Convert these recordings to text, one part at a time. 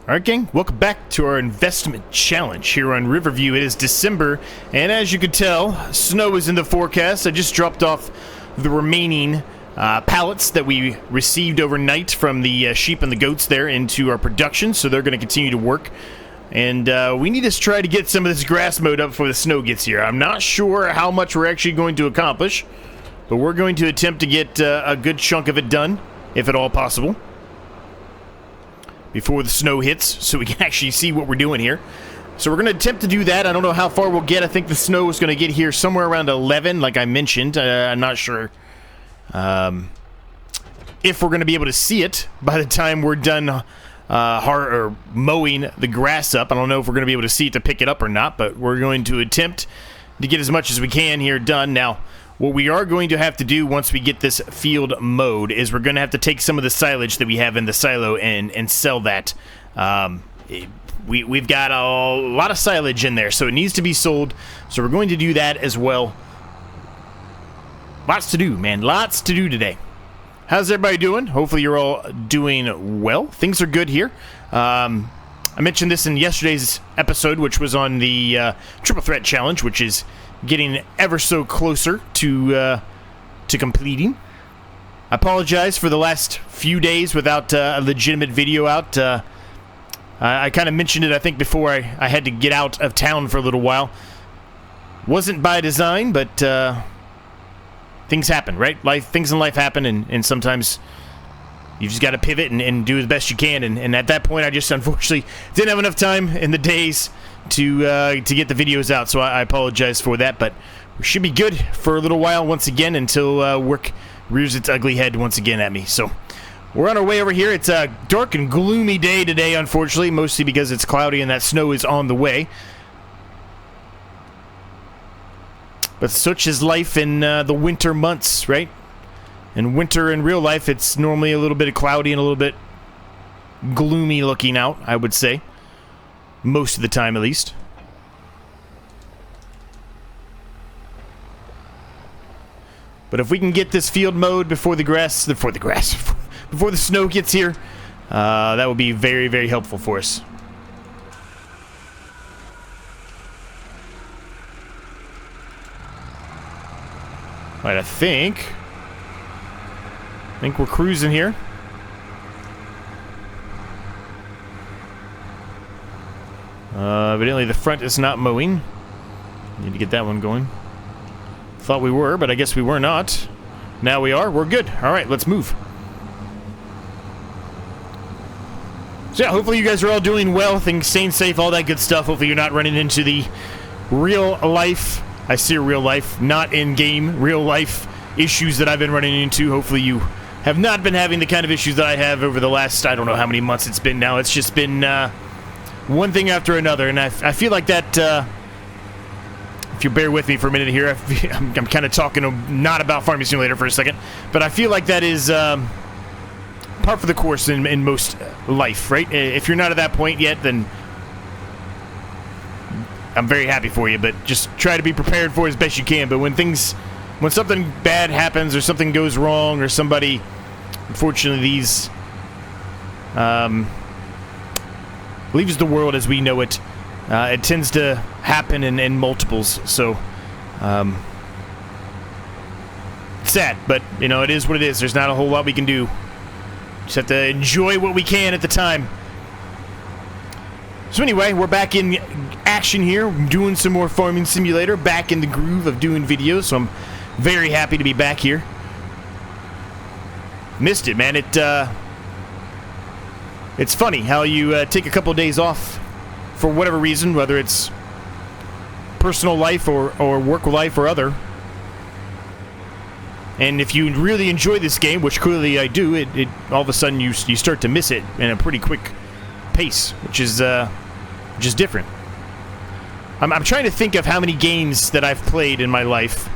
Alright gang, welcome back to our investment challenge here on Riverview. It is December, and as you can tell, snow is in the forecast. I just dropped off the remaining pallets that we received overnight from the sheep and the goats there into our production, so they're going to continue to work. And we need to try to get some of this grass mowed up before the snow gets here. I'm not sure how much we're actually going to accomplish, but we're going to attempt to get a good chunk of it done, if at all possible, before the snow hits, so we can actually see what we're doing here. So we're going to attempt to do that. I don't know how far we'll get. I think the snow is going to get here somewhere around 11, like I mentioned. I'm not sure if we're going to be able to see it by the time we're done mowing the grass up. I don't know if we're going to be able to see it to pick it up or not, but we're going to attempt to get as much as we can here done. Now, what we are going to have to do once we get this field mowed is we're going to have to take some of the silage that we have in the silo and sell that. We've got a lot of silage in there, so it needs to be sold. So we're going to do that as well. Lots to do, man. Lots to do today. How's everybody doing? Hopefully you're all doing well. Things are good here. I mentioned this in yesterday's episode, which was on the Triple Threat Challenge, which is getting ever so closer to completing. I apologize for the last few days without a legitimate video out. I kind of mentioned it, I think, before I had to get out of town for a little while. Wasn't by design, but things happen, right? Things in life happen, and sometimes you just got to pivot and do the best you can. And at that point, I just unfortunately didn't have enough time in the days to get the videos out, so I apologize for that. But we should be good for a little while once again until work rears its ugly head once again at me. So we're on our way over here. It's a dark and gloomy day today, unfortunately, mostly because it's cloudy and that snow is on the way. But such is life in the winter months, right? In winter in real life, it's normally a little bit cloudy and a little bit gloomy looking out, I would say. Most of the time, at least. But if we can get this field mowed before the snow gets here, that would be very, very helpful for us. All right, I think we're cruising here. Evidently the front is not mowing. Need to get that one going. Thought we were, but I guess we were not. Now we are. We're good. All right, let's move. So yeah, hopefully you guys are all doing well, things staying safe, all that good stuff. Hopefully you're not running into the real life, I see real life, not in-game, real life issues that I've been running into. Hopefully you have not been having the kind of issues that I have over the last, I don't know how many months it's been now. It's just been one thing after another, and I feel like that, if you bear with me for a minute here, I'm kind of talking not about Farming Simulator for a second, but I feel like that is par for the course in most life, right? If you're not at that point yet, then I'm very happy for you, but just try to be prepared for it as best you can. But when something bad happens or something goes wrong or somebody, unfortunately, leaves the world as we know it, it tends to happen in multiples. So, sad, but you know, it is what it is. There's not a whole lot we can do. Just have to enjoy what we can at the time. So anyway, we're back in action here, doing some more Farming Simulator, back in the groove of doing videos, so I'm very happy to be back here. Missed it, man. It's funny how you take a couple of days off for whatever reason, whether it's personal life or work life or other. And if you really enjoy this game, which clearly I do, it all of a sudden you start to miss it in a pretty quick pace, which is different. I'm trying to think of how many games that I've played in my life,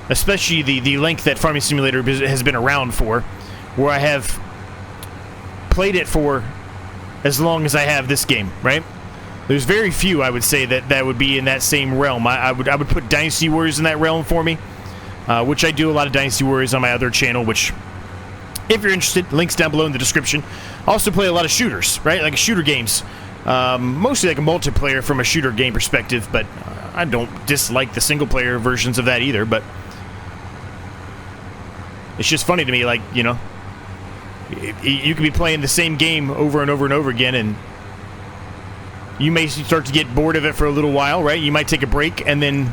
especially the length that Farming Simulator has been around for, where I have played it for as long as I have this game, right? There's very few, I would say, that would be in that same realm. I would put Dynasty Warriors in that realm for me, which I do a lot of Dynasty Warriors on my other channel, which If you're interested, links down below in the description. I also play a lot of shooters, right? Like shooter games. Mostly like a multiplayer from a shooter game perspective, but I don't dislike the single-player versions of that either, but it's just funny to me, like, you know, you could be playing the same game over and over and over again, and you may start to get bored of it for a little while, right? You might take a break, and then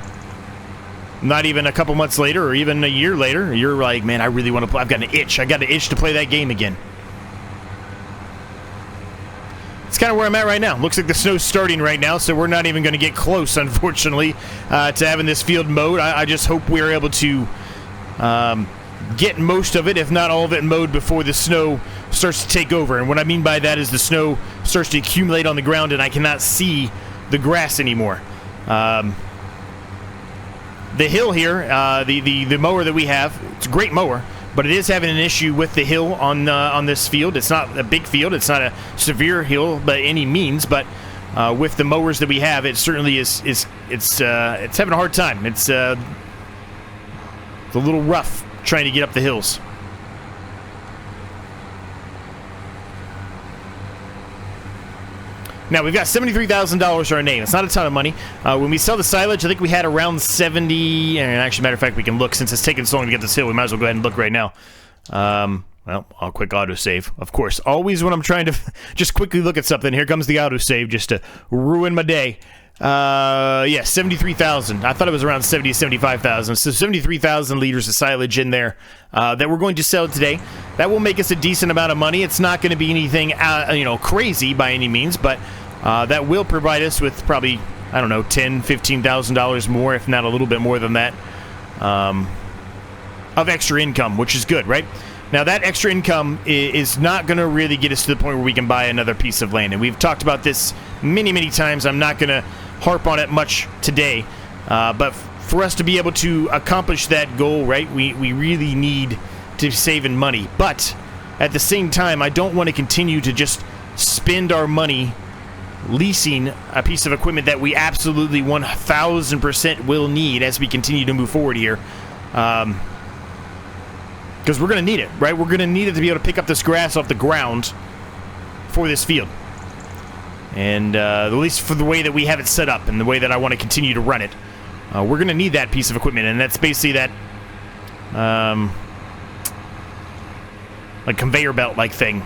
not even a couple months later or even a year later, you're like, man, I really want to play. I've got an itch. I got an itch to play that game again. It's kind of where I'm at right now. Looks like the snow's starting right now, so we're not even going to get close, unfortunately, to having this field mowed. I just hope we're able to get most of it, if not all of it, mowed before the snow starts to take over. And what I mean by that is the snow starts to accumulate on the ground and I cannot see the grass anymore. The hill here, the mower that we have, it's a great mower, but it is having an issue with the hill on this field. It's not a big field. It's not a severe hill by any means, but with the mowers that we have, it certainly is it's having a hard time. It's a little rough trying to get up the hills. Now, we've got $73,000 to our name. It's not a ton of money. When we sell the silage, I think we had around 70, and actually, matter of fact, we can look. Since it's taken so long to get this hill, we might as well go ahead and look right now. Well, I'll quick autosave, of course. Always when I'm trying to just quickly look at something, here comes the autosave just to ruin my day. Yeah, 73,000. I thought it was around 70 to 75,000. So 73,000 liters of silage in there that we're going to sell today. That will make us a decent amount of money. It's not going to be anything, you know, crazy by any means, but that will provide us with probably, I don't know, $10,000, $15,000 more, if not a little bit more than that, of extra income, which is good, right? Now, that extra income is not going to really get us to the point where we can buy another piece of land. And we've talked about this many, many times. I'm not going to harp on it much today. But for us to be able to accomplish that goal, right, we really need to save in money. But at the same time, I don't want to continue to just spend our money leasing a piece of equipment that we absolutely 1,000% will need as we continue to move forward here. Because we're going to need it, right? We're going to need it to be able to pick up this grass off the ground for this field. And at least for the way that we have it set up and the way that I want to continue to run it, we're going to need that piece of equipment. And that's basically that like conveyor belt-like thing.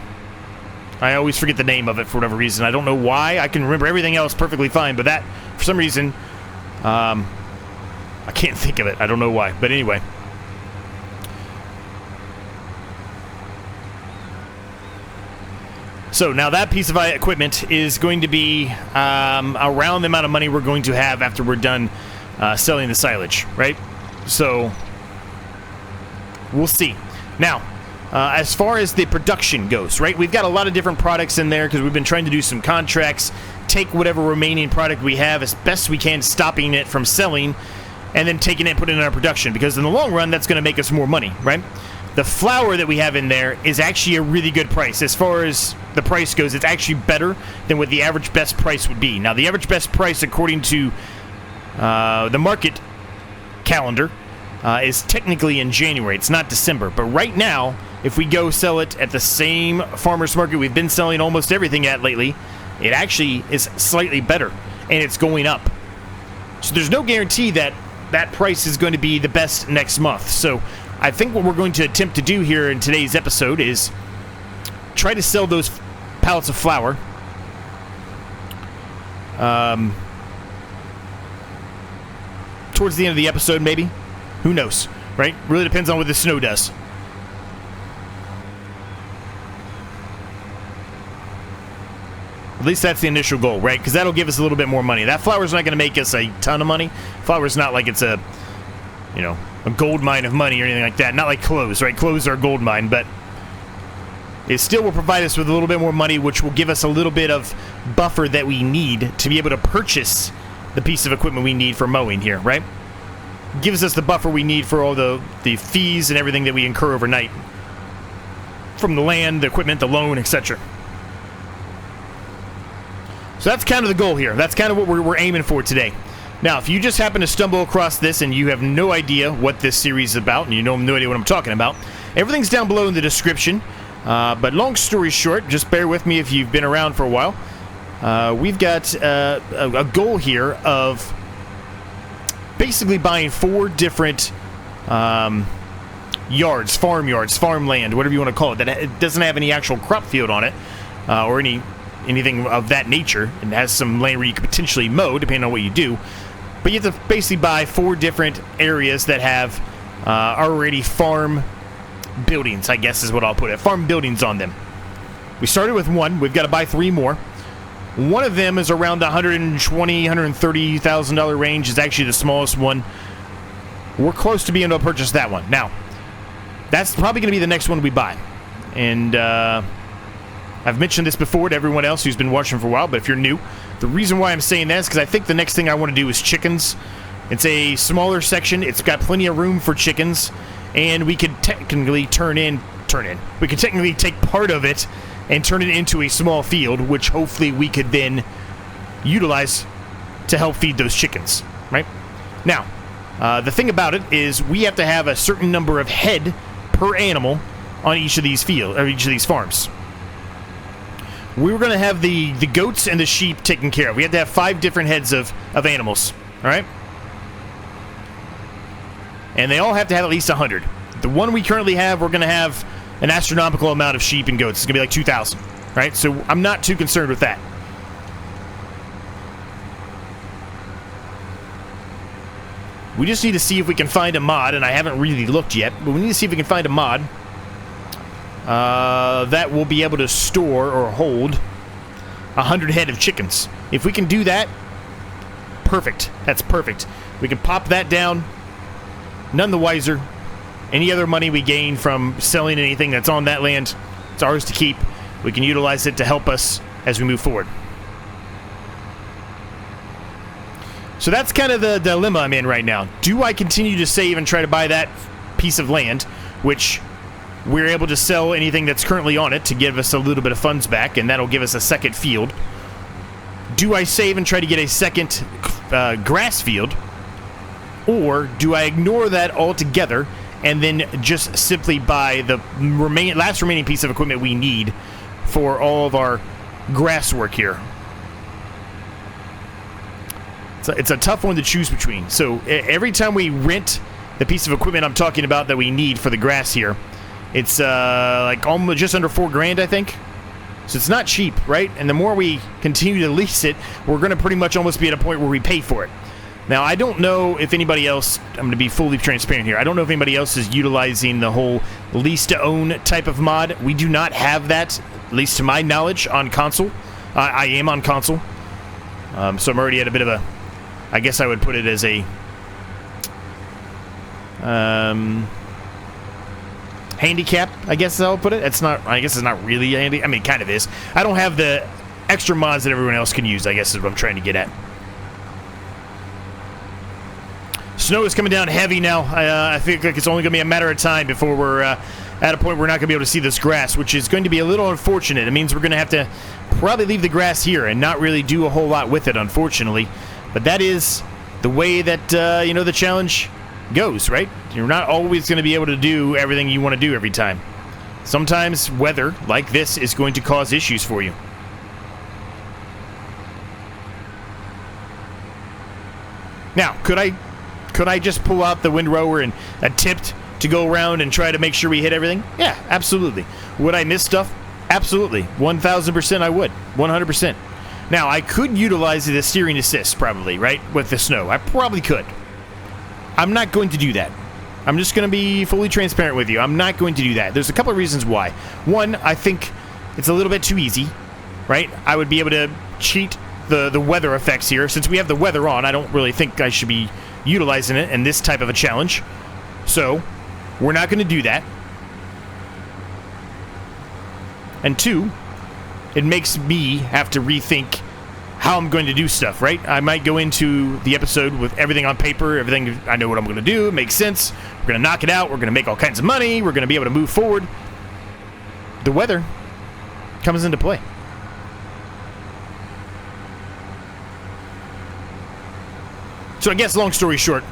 I always forget the name of it for whatever reason. I don't know why. I can remember everything else perfectly fine, but that, for some reason, I can't think of it. I don't know why. But anyway. So now that piece of equipment is going to be around the amount of money we're going to have after we're done selling the silage, right? So we'll see. Now, as far as the production goes, right? We've got a lot of different products in there because we've been trying to do some contracts, take whatever remaining product we have as best we can, stopping it from selling, and then taking it and putting it in our production, because in the long run, that's going to make us more money, right? The flour that we have in there is actually a really good price. As far as the price goes, it's actually better than what the average best price would be. Now, the average best price, according to the market calendar, is technically in January. It's not December. But right now, if we go sell it at the same farmer's market we've been selling almost everything at lately, it actually is slightly better, and it's going up. So there's no guarantee that that price is going to be the best next month. So I think what we're going to attempt to do here in today's episode is try to sell those pallets of flour towards the end of the episode, maybe. Who knows, right? Really depends on what the snow does. At least that's the initial goal, right? Because that'll give us a little bit more money. That flour's not going to make us a ton of money. Flour's not like it's a, you know, a gold mine of money or anything like that. Not like clothes, right? Clothes are a gold mine, but it still will provide us with a little bit more money, which will give us a little bit of buffer that we need to be able to purchase the piece of equipment we need for mowing here, right? Gives us the buffer we need for all the fees and everything that we incur overnight from the land, the equipment, the loan, etc. So that's kind of the goal here. That's kind of what we're aiming for today. Now, if you just happen to stumble across this and you have no idea what this series is about, and you know no idea what I'm talking about, everything's down below in the description. But long story short, just bear with me if you've been around for a while. We've got a goal here of basically buying 4 different yards, farmland, whatever you want to call it, that it doesn't have any actual crop field on it, or anything of that nature, and has some land where you could potentially mow, depending on what you do. But you have to basically buy 4 different areas that have already farm buildings, I guess is what I'll put it. Farm buildings on them. We started with 1. We've got to buy 3 more. One of them is around the $120,000, $130,000 range. Is actually the smallest one. We're close to being able to purchase that one. Now, that's probably going to be the next one we buy. And I've mentioned this before to everyone else who's been watching for a while, but if you're new, the reason why I'm saying that is because I think the next thing I want to do is chickens. It's a smaller section. It's got plenty of room for chickens, and we could technically we could technically take part of it and turn it into a small field, which hopefully we could then utilize to help feed those chickens, right? Now, the thing about it is we have to have a certain number of head per animal on each of these fields, or each of these farms. We were going to have the goats and the sheep taken care of. We had to have 5 different heads of animals, all right? And they all have to have at least 100. The one we currently have, we're going to have an astronomical amount of sheep and goats. It's going to be like 2,000, right? So I'm not too concerned with that. We just need to see if we can find a mod, and I haven't really looked yet, but we need to see if we can find a mod that will be able to store or hold 100 head of chickens. If we can do that, perfect. That's perfect. We can pop that down. None the wiser. Any other money we gain from selling anything that's on that land, it's ours to keep. We can utilize it to help us as we move forward. So that's kind of the dilemma I'm in right now. Do I continue to save and try to buy that piece of land, which we're able to sell anything that's currently on it to give us a little bit of funds back, and that'll give us a second field? Do I save and try to get a second grass field? Or do I ignore that altogether and then just simply buy the last remaining piece of equipment we need for all of our grass work here? It's a tough one to choose between. So every time we rent the piece of equipment I'm talking about that we need for the grass here, it's like almost just under $4,000, I think. So it's not cheap, right? And the more we continue to lease it, we're going to pretty much almost be at a point where we pay for it. Now, I don't know if anybody else, I'm going to be fully transparent here, I don't know if anybody else is utilizing the whole lease-to-own type of mod. We do not have that, at least to my knowledge, on console. I am on console. So I'm already at a bit of a, I guess I would put it as a handicap, I guess I'll put it. It's not, I guess it's not really a handy, I mean, it kind of is. I don't have the extra mods that everyone else can use, I guess is what I'm trying to get at. Snow is coming down heavy now. I think like it's only going to be a matter of time before we're at a point where we're not going to be able to see this grass, which is going to be a little unfortunate. It means we're going to have to probably leave the grass here and not really do a whole lot with it, unfortunately. But that is the way that, you know, the challenge goes, right? You're not always going to be able to do everything you want to do every time. Sometimes weather like this is going to cause issues for you. Now, could I just pull out the Windrower and attempt to go around and try to make sure we hit everything? Yeah, absolutely. Would I miss stuff? Absolutely. 1,000% I would. 100%. Now, I could utilize the steering assist, probably, right? With the snow. I probably could. I'm not going to do that. I'm just going to be fully transparent with you. I'm not going to do that. There's a couple of reasons why. One, I think it's a little bit too easy, right? I would be able to cheat the weather effects here. Since we have the weather on, I don't really think I should be utilizing it in this type of a challenge. So, we're not going to do that. And two, it makes me have to rethink how I'm going to do stuff, right? I might go into the episode with everything on paper, everything, I know what I'm going to do, it makes sense, we're going to knock it out, we're going to make all kinds of money, we're going to be able to move forward. The weather comes into play. So I guess long story short,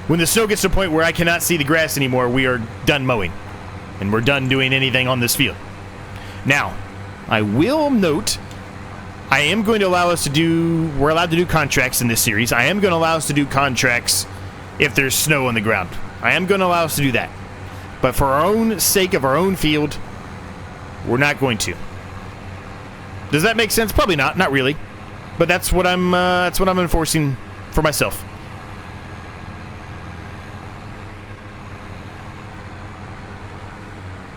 when the snow gets to a point where I cannot see the grass anymore, we are done mowing. And we're done doing anything on this field. Now, I will note, I am going to allow us to do, we're allowed to do contracts in this series. I am going to allow us to do contracts if there's snow on the ground. I am going to allow us to do that. But for our own sake of our own field, we're not going to. Does that make sense? Probably not. Not really. But that's what I'm enforcing for myself.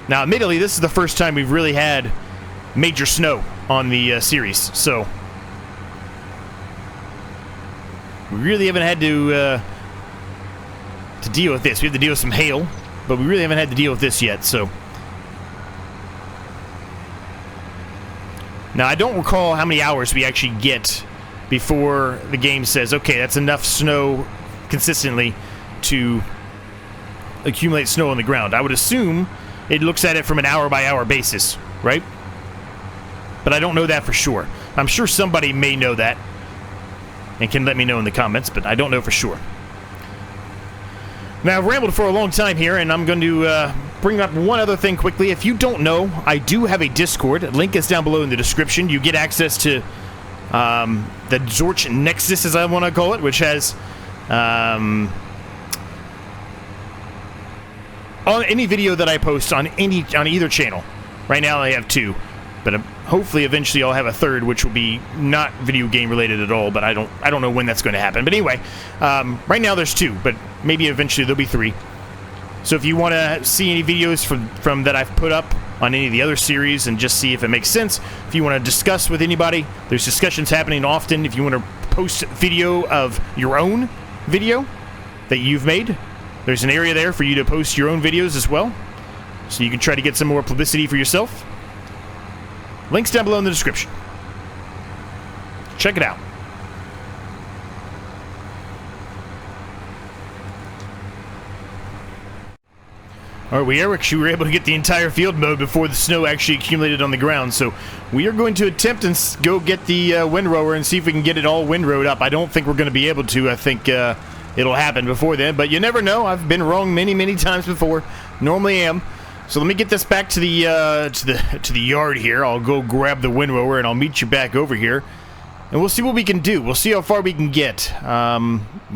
Now, admittedly, this is the first time we've really had major snow on the series, so we really haven't had to deal with this. We have to deal with some hail, but we really haven't had to deal with this yet, so. Now, I don't recall how many hours we actually get before the game says, okay, that's enough snow consistently to accumulate snow on the ground. I would assume it looks at it from an hour-by-hour basis, right? But I don't know that for sure. I'm sure somebody may know that and can let me know in the comments, but I don't know for sure. Now, I've rambled for a long time here, and I'm going to bring up one other thing quickly. If you don't know, I do have a Discord. Link is down below in the description. You get access to the Zorch Nexus, as I want to call it, which has on any video that I post on either channel. Right now I have 2, but hopefully eventually I'll have a 3rd, which will be not video game related at all. But I don't know when that's going to happen. But anyway, right now there's 2, but maybe eventually there'll be 3. So if you want to see any videos from that I've put up on any of the other series and just see if it makes sense, if you want to discuss with anybody, there's discussions happening often. If you want to post video of your own video that you've made, there's an area there for you to post your own videos as well, so you can try to get some more publicity for yourself. Links down below in the description. Check it out. Alright, we were able to get the entire field mowed before the snow actually accumulated on the ground, so we are going to attempt and go get the Windrower and see if we can get it all windrowed up. I don't think we're going to be able to. I think it'll happen before then, but you never know. I've been wrong many times before. Normally am. So let me get this back to the yard here. I'll go grab the Windrower and I'll meet you back over here, and we'll see what we can do. We'll see how far we can get.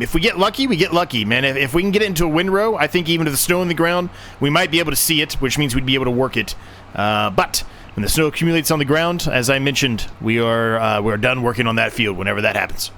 If we get lucky, we get lucky, man. If we can get it into a windrow, I think even with the snow on the ground, we might be able to see it, which means we'd be able to work it. But when the snow accumulates on the ground, as I mentioned, we're done working on that field whenever that happens.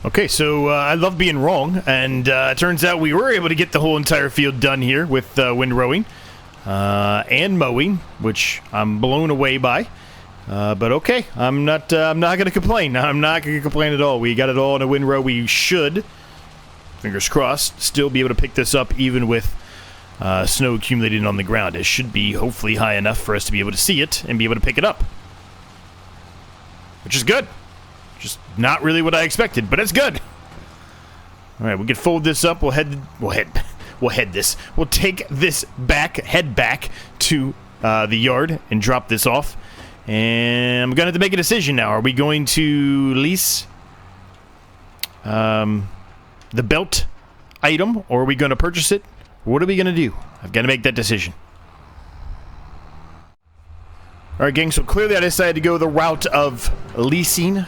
Okay, so I love being wrong, and it turns out we were able to get the whole entire field done here with Windrowing and Mowing, which I'm blown away by. But okay, I'm not going to complain. I'm not going to complain at all. We got it all in a windrow. We should, fingers crossed, still be able to pick this up even with snow accumulated on the ground. It should be hopefully high enough for us to be able to see it and be able to pick it up, which is good. Just not really what I expected, but it's good. All right, we can fold this up. We'll head this. We'll take this head back to the yard and drop this off. And I'm going to have to make a decision now. Are we going to lease the belt item, or are we going to purchase it? What are we going to do? I've got to make that decision. All right, gang, so clearly I decided to go the route of leasing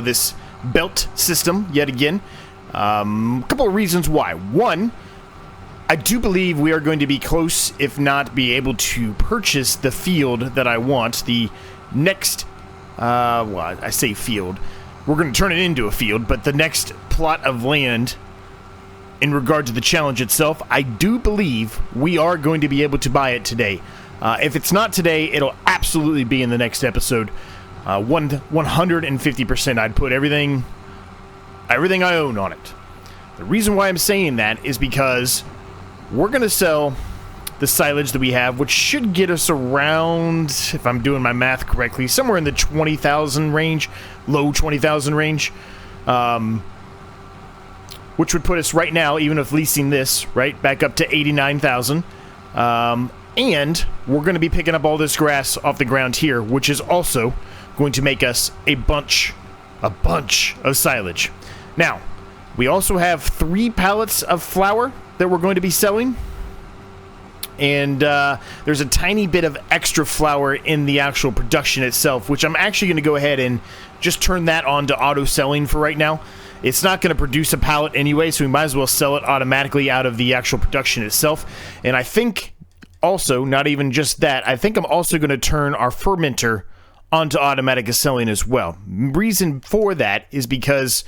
this belt system yet again. A couple of reasons why. One, I do believe we are going to be close, if not be able to purchase the field that I want. The next, well, I say field. We're going to turn it into a field, but the next plot of land in regard to the challenge itself, I do believe we are going to be able to buy it today. If it's not today, it'll absolutely be in the next episode. 150%. I'd put everything I own on it. The reason why I'm saying that is because we're going to sell the silage that we have, which should get us around, if I'm doing my math correctly, somewhere in the 20,000 range, low 20,000 range, which would put us right now, even if leasing this, right, back up to 89,000. And we're going to be picking up all this grass off the ground here, which is also going to make us a bunch of silage. Now, we also have 3 pallets of flour that we're going to be selling. And there's a tiny bit of extra flour in the actual production itself, which I'm actually going to go ahead and just turn that on to auto selling for right now. It's not going to produce a pallet anyway, so we might as well sell it automatically out of the actual production itself. And I think also, not even just that, I think I'm also going to turn our fermenter onto automatic selling as well. Reason for that is because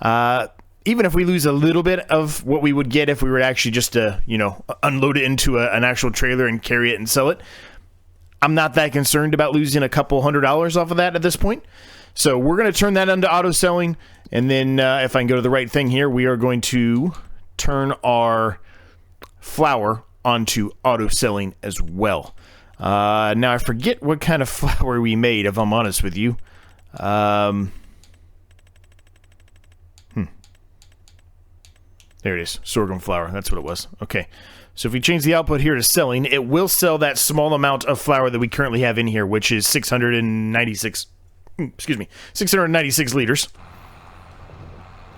even if we lose a little bit of what we would get if we were to actually just unload it into an actual trailer and carry it and sell it, I'm not that concerned about losing a couple $100 off of that at this point. So we're going to turn that into auto selling, and then if I can go to the right thing here, we are going to turn our flour onto auto selling as well. Now I forget what kind of flour we made, if I'm honest with you. There it is, sorghum flour. That's what it was. Okay, so if we change the output here to selling, it will sell that small amount of flour that we currently have in here, which is 696 liters.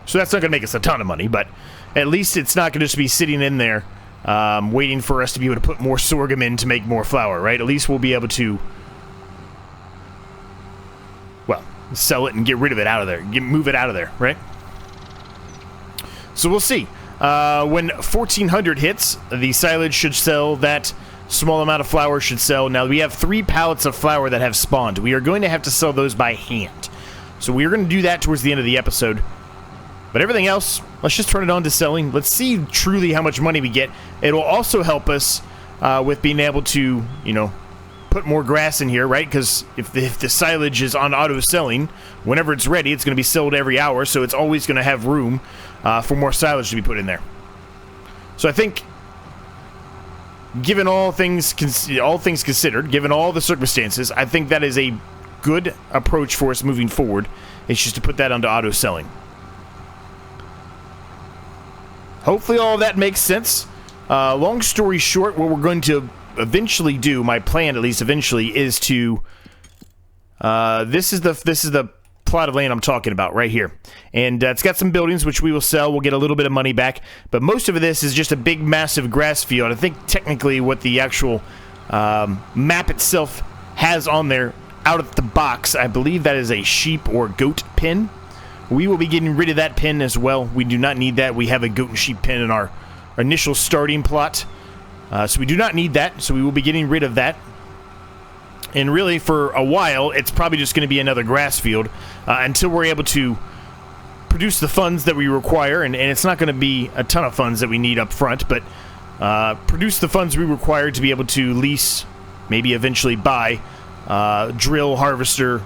So that's not going to make us a ton of money, but at least it's not going to just be sitting in there waiting for us to be able to put more sorghum in to make more flour, right? At least we'll be able to, well, sell it and get rid of it out of there. Move it out of there, right? So we'll see. When 1,400 hits, the silage should sell. That small amount of flour should sell. Now, we have 3 pallets of flour that have spawned. We are going to have to sell those by hand. So we are going to do that towards the end of the episode. But everything else, let's just turn it on to selling. Let's see truly how much money we get. It will also help us with being able to, put more grass in here, right? Because if the silage is on auto selling, whenever it's ready, it's going to be sold every hour, so it's always going to have room for more silage to be put in there. So I think, given all things considered, given all the circumstances, I think that is a good approach for us moving forward. It's just to put that onto auto selling. Hopefully all of that makes sense. Long story short, what we're going to eventually do, my plan at least eventually, is to this is the plot of land I'm talking about right here, and it's got some buildings which we will sell. We'll get a little bit of money back, but most of this is just a big massive grass field. I think technically what the actual map itself has on there out of the box, I believe that is a sheep or goat pen. We will be getting rid of that pen as well. We do not need that. We have a goat and sheep pen in our initial starting plot. So we do not need that, so we will be getting rid of that. And really, for a while, it's probably just going to be another grass field until we're able to produce the funds that we require, and it's not going to be a ton of funds that we need up front, but produce the funds we require to be able to lease, maybe eventually buy, drill, harvester,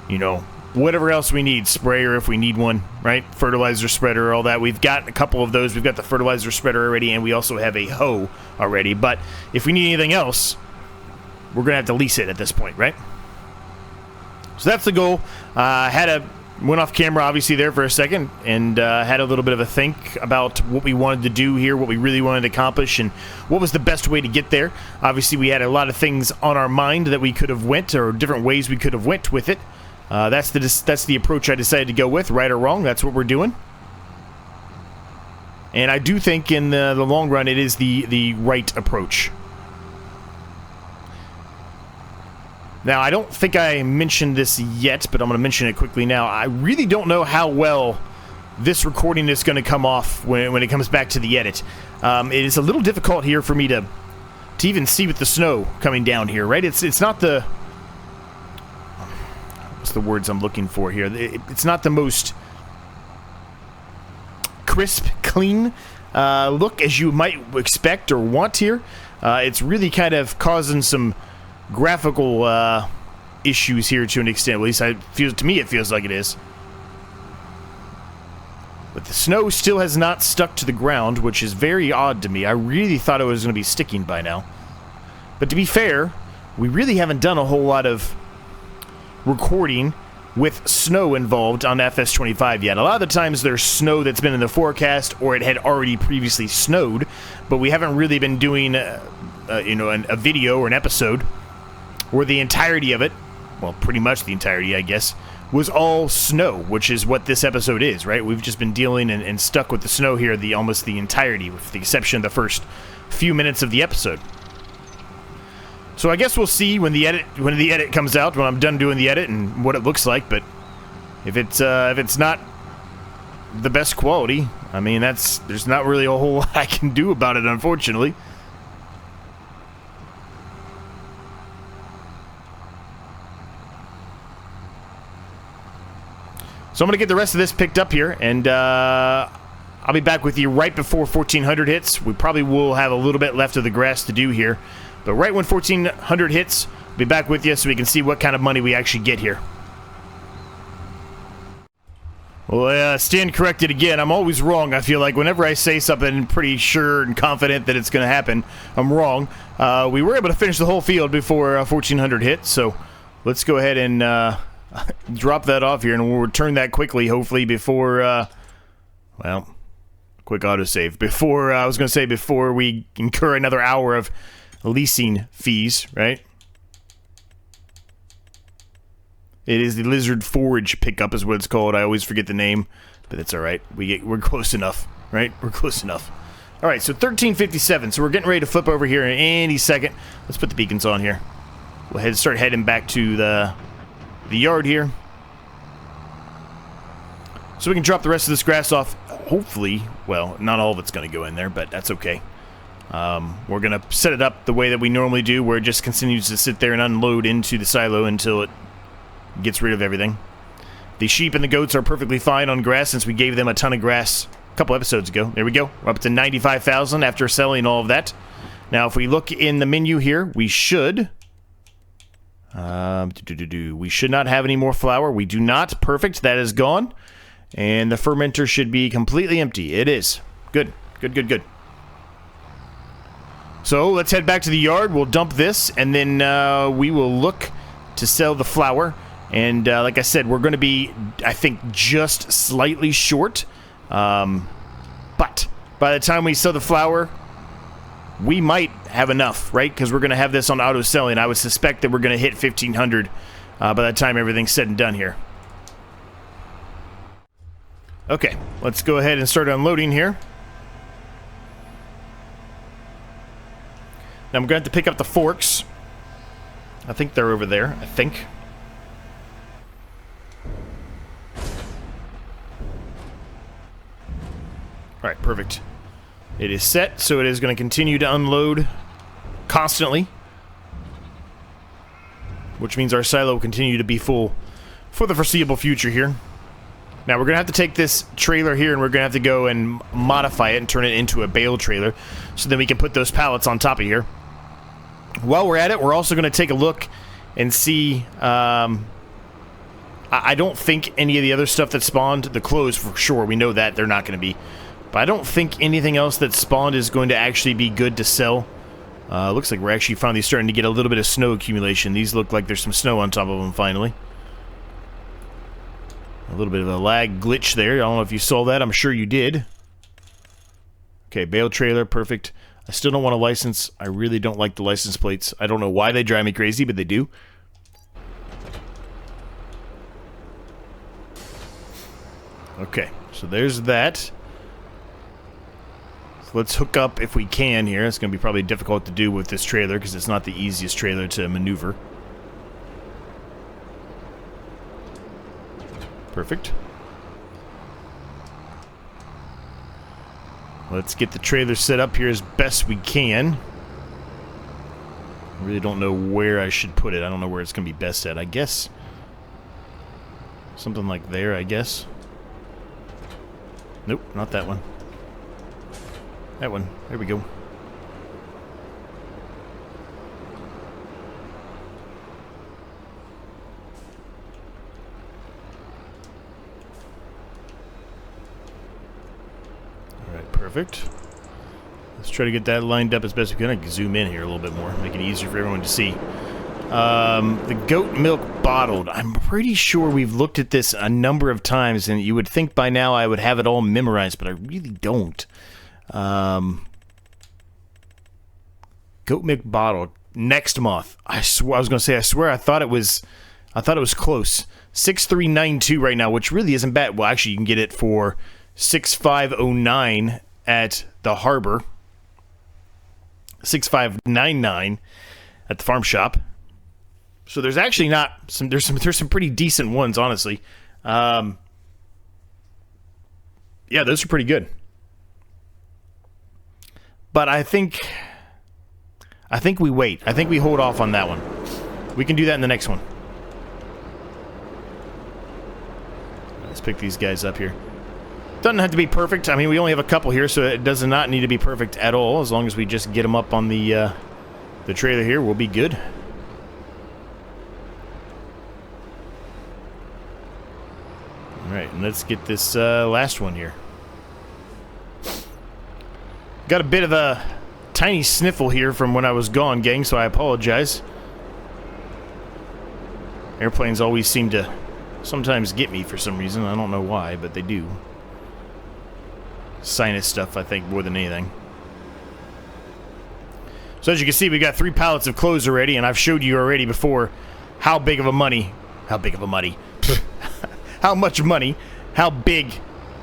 you know, whatever else we need, sprayer if we need one, right? Fertilizer spreader, all that. We've got a couple of those. We've got the fertilizer spreader already, and we also have a hoe already. But if we need anything else, we're going to have to lease it at this point, right? So that's the goal. Went off camera, obviously, there for a second, and had a little bit of a think about what we wanted to do here, what we really wanted to accomplish, and what was the best way to get there. Obviously, we had a lot of things on our mind that we could have went, or different ways we could have went with it. That's the approach I decided to go with, right or wrong. That's what we're doing. And I do think in the long run, it is the right approach. Now, I don't think I mentioned this yet, but I'm going to mention it quickly now. I really don't know how well this recording is going to come off when it comes back to the edit. It is a little difficult here for me to even see with the snow coming down here, right? It's not the... What's the words I'm looking for here? It's not the most crisp, clean look as you might expect or want here. It's really kind of causing some graphical issues here to an extent. At least to me it feels like it is. But the snow still has not stuck to the ground, which is very odd to me. I really thought it was going to be sticking by now. But to be fair, we really haven't done a whole lot of recording with snow involved on FS25 yet. A lot of the times there's snow that's been in the forecast, or it had already previously snowed, but we haven't really been doing a video or an episode where the entirety of it, well, pretty much the entirety, I guess, was all snow, which is what this episode is, right? We've just been dealing and stuck with the snow here almost the entirety, with the exception of the first few minutes of the episode. So I guess we'll see when the edit comes out, when I'm done doing the edit, and what it looks like. But if it's not the best quality, I mean, there's not really a whole lot I can do about it, unfortunately. So I'm going to get the rest of this picked up here, and I'll be back with you right before 1400 hits. We probably will have a little bit left of the grass to do here. But right when 1400 hits, I'll be back with you so we can see what kind of money we actually get here. Well, stand corrected again. I'm always wrong, I feel like. Whenever I say something pretty sure and confident that it's going to happen, I'm wrong. We were able to finish the whole field before 1400 hit, so let's go ahead and drop that off here, and we'll return that quickly, hopefully, before, quick autosave. Before we incur another hour of leasing fees, right? It is the Lizard Forage pickup is what it's called. I always forget the name, but it's alright. We're close enough, right? We're close enough. Alright, so 1357, so we're getting ready to flip over here in any second. Let's put the beacons on here. We'll start heading back to the yard here, so we can drop the rest of this grass off. Hopefully, well, not all of it's going to go in there, but that's okay. We're going to set it up the way that we normally do, where it just continues to sit there and unload into the silo until it gets rid of everything. The sheep and the goats are perfectly fine on grass, since we gave them a ton of grass a couple episodes ago. There we go. We're up to 95,000 after selling all of that. Now, if we look in the menu here, we should... we should not have any more flour. We do not. Perfect. That is gone. And the fermenter should be completely empty. It is. Good. Good, good, good. So let's head back to the yard. We'll dump this, and then we will look to sell the flour. And like I said, we're going to be, I think, just slightly short. But by the time we sell the flour, we might have enough, right? Because we're going to have this on auto selling. I would suspect that we're going to hit 1,500 by the time everything's said and done here. Okay, let's go ahead and start unloading here. Now I'm going to have to pick up the forks. I think they're over there, I think. Alright, perfect. It is set, so it is going to continue to unload constantly, which means our silo will continue to be full for the foreseeable future here. Now we're going to have to take this trailer here and we're going to have to go and modify it and turn it into a bale trailer so then we can put those pallets on top of here. While we're at it, we're also going to take a look and see... I don't think any of the other stuff that spawned, the clothes for sure, we know that they're not going to be. But I don't think anything else that spawned is going to actually be good to sell. Looks like we're actually finally starting to get a little bit of snow accumulation. These look like there's some snow on top of them finally. A little bit of a lag glitch there. I don't know if you saw that. I'm sure you did. Okay, bale trailer, perfect. I still don't want a license. I really don't like the license plates. I don't know why they drive me crazy, but they do. Okay, so there's that. So let's hook up if we can here. It's going to be probably difficult to do with this trailer because it's not the easiest trailer to maneuver. Perfect. Let's get the trailer set up here as best we can. I really don't know where I should put it. I don't know where it's going to be best at. I guess something like there, I guess. Nope, not that one. That one. There we go. Alright, perfect. Let's try to get that lined up as best we can. I can zoom in here a little bit more, make it easier for everyone to see. The goat milk bottled. I'm pretty sure we've looked at this a number of times, and you would think by now I would have it all memorized, but I really don't. Goat milk bottled. Next month. I was going to say, I swear I thought it was close. 6392 right now, which really isn't bad. Well, actually, you can get it for 6509 at the harbor. 6599 at the farm shop. So there's actually not some. There's some pretty decent ones, honestly. Yeah, those are pretty good. But I think we wait. I think we hold off on that one. We can do that in the next one. Let's pick these guys up here. Doesn't have to be perfect. I mean, we only have a couple here, so it does not need to be perfect at all. As long as we just get them up on the trailer here, we'll be good. Alright, and let's get this last one here. Got a bit of a tiny sniffle here from when I was gone, gang, so I apologize. Airplanes always seem to sometimes get me for some reason. I don't know why, but they do. Sinus stuff, I think, more than anything. So as you can see, we got 3 pallets of clothes already, and I've showed you already before how big of a money, how much money, how big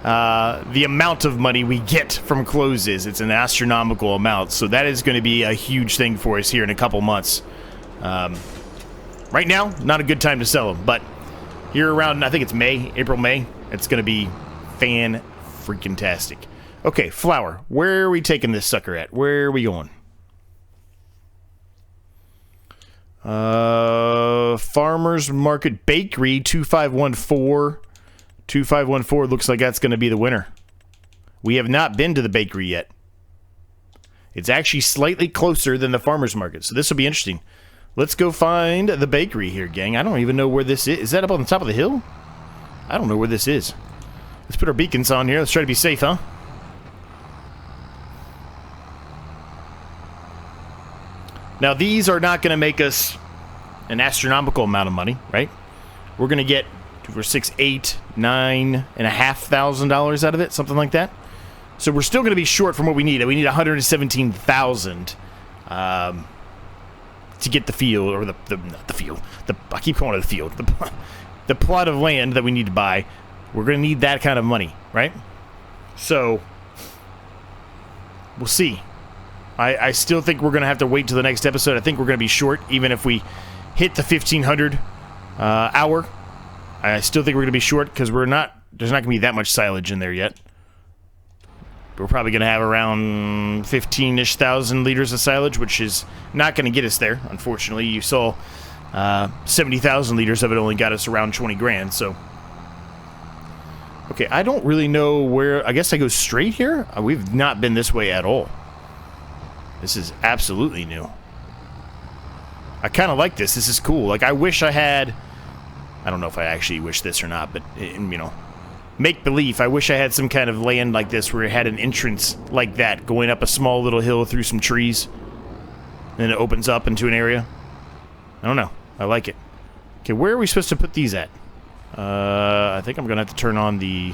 the amount of money we get from clothes is. It's an astronomical amount, so that is going to be a huge thing for us here in a couple months. Right now, not a good time to sell them, but here around, I think it's May, April, May, it's going to be fan-freaking-tastic. Okay, flour. Where are we taking this sucker at? Where are we going? Farmers Market Bakery 2514. 2514 looks like that's going to be the winner. We have not been to the bakery yet. It's actually slightly closer than the farmers market, so this will be interesting. Let's go find the bakery here, gang. I don't even know where this is. Is that up on the top of the hill? I don't know where this is. Let's put our beacons on here. Let's try to be safe, huh? Now, these are not going to make us an astronomical amount of money, right? We're going to get for $6,000, $8,000, $9,500 out of it, something like that. So we're still going to be short from what we need. We need $117,000 to get the field, or not the field. I keep calling it the field. The plot of land that we need to buy. We're going to need that kind of money, right? So we'll see. I still think we're going to have to wait till the next episode. I think we're going to be short, even if we hit the 1,500 hour. I still think we're going to be short because there's not going to be that much silage in there yet. We're probably going to have around 15-ish thousand liters of silage, which is not going to get us there, unfortunately. You saw 70,000 liters of it only got us around 20 grand, so Okay, I don't really know where... I guess I go straight here? We've not been this way at all. This is absolutely new. I kind of like this. This is cool. Like, I wish I had... I don't know if I actually wish this or not, but, you know... Make believe. I wish I had some kind of land like this where it had an entrance like that, going up a small little hill through some trees. And then it opens up into an area. I don't know. I like it. Okay, where are we supposed to put these at? I think I'm going to have to turn on the...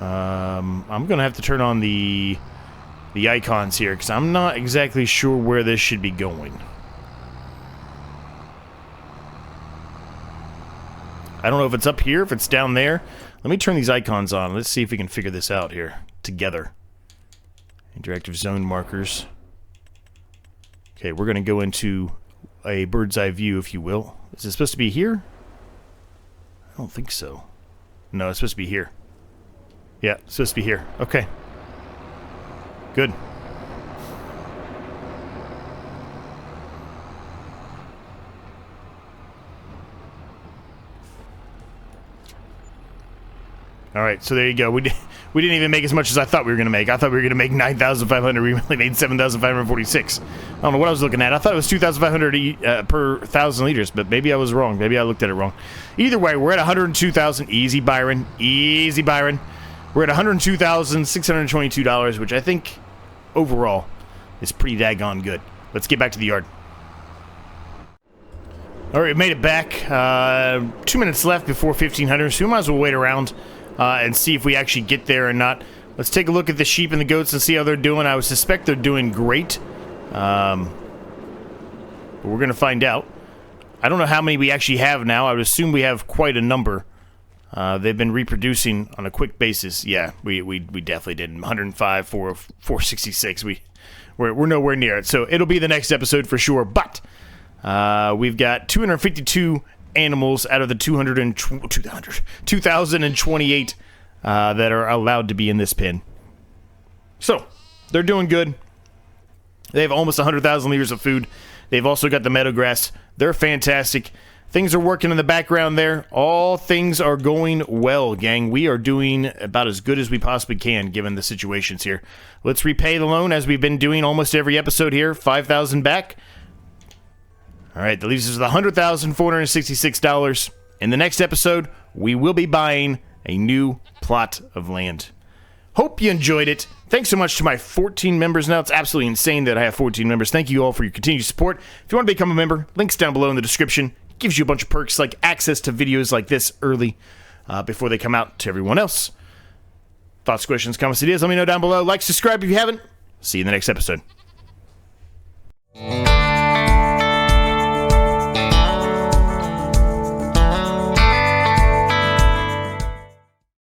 I'm going to have to turn on the icons here, because I'm not exactly sure where this should be going. I don't know if it's up here, if it's down there. Let me turn these icons on. Let's see if we can figure this out here together. Interactive zone markers. Okay, we're going to go into a bird's eye view, if you will. Is it supposed to be here? I don't think so. No, it's supposed to be here. Yeah, it's supposed to be here. Okay. Good. Alright, so there you go. We didn't even make as much as I thought we were going to make. I thought we were going to make 9,500. We really made 7,546. I don't know what I was looking at. I thought it was 2,500 per 1,000 liters, but maybe I was wrong. Maybe I looked at it wrong. Either way, we're at 102,000. Easy, Byron. Easy, Byron. We're at $102,622, which I think, overall, is pretty daggone good. Let's get back to the yard. Alright, we made it back. 2 minutes left before 1,500, so we might as well wait around and see if we actually get there or not. Let's take a look at the sheep and the goats and see how they're doing. I would suspect they're doing great. But we're going to find out. I don't know how many we actually have now. I would assume we have quite a number. They've been reproducing on a quick basis. Yeah, we definitely did. 105, 466. We're nowhere near it. So it'll be the next episode for sure. But we've got 252 animals out of the 2,028 that are allowed to be in this pen. So they're doing good. They have almost 100,000 liters of food. They've also got the meadow grass. They're fantastic. Things are working in the background there. All things are going well, gang. We are doing about as good as we possibly can, given the situations here. Let's repay the loan, as we've been doing almost every episode here. 5,000 back. All right, that leaves us with $100,466. In the next episode, we will be buying a new plot of land. Hope you enjoyed it. Thanks so much to my 14 members now. It's absolutely insane that I have 14 members. Thank you all for your continued support. If you want to become a member, links down below in the description. It gives you a bunch of perks like access to videos like this early before they come out to everyone else. Thoughts, questions, comments, ideas, let me know down below. Like, subscribe if you haven't. See you in the next episode.